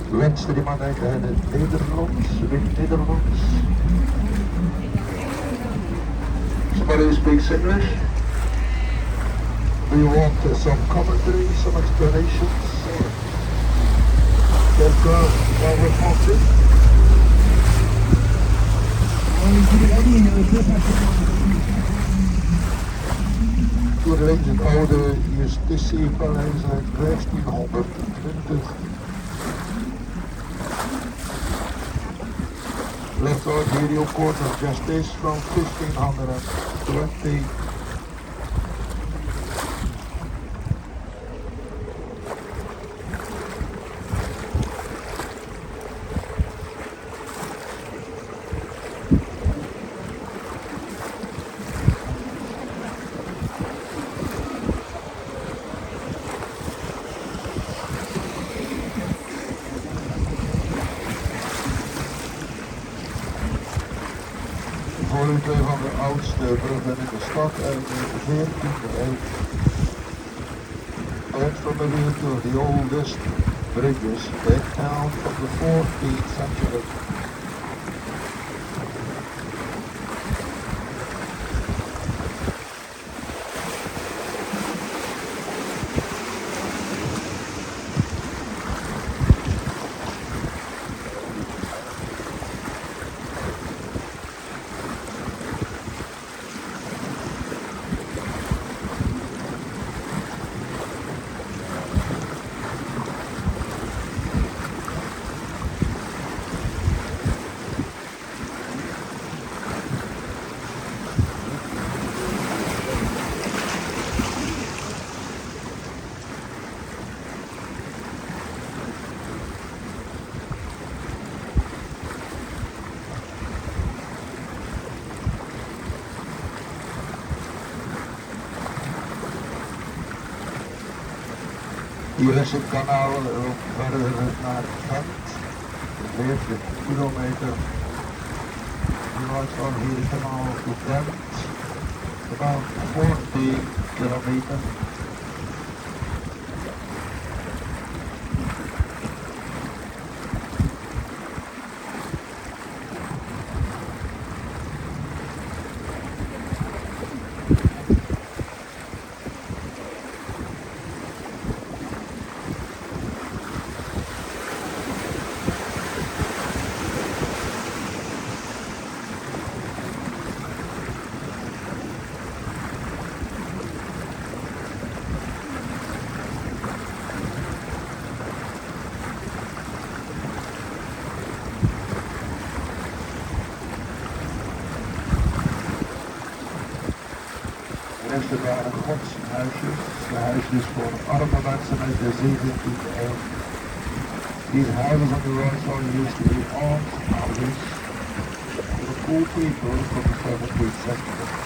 Wenste die man uit het Nederlands, Nederlands. Somebody who speaks English? Do you want some commentary, some explanations? Quelqu'un parle français? Toen reed het oude justitiepaleis uit 1520. Left out video court of justice from 1520. Voorliefde van de oudste bruggen in de stad uit de 14e eeuw. Out from the view to the oldest bridges that count from the 14th century. Hier is het kanaal verder naar Gent, 40 kilometer. Right on here kanaal to Gent, about 40 kilometer. Er waren godshuisjes, huisjes voor arme mensen uit de 17e eeuw. These houses on the right side used to be alms houses for the poor people from the 17th century.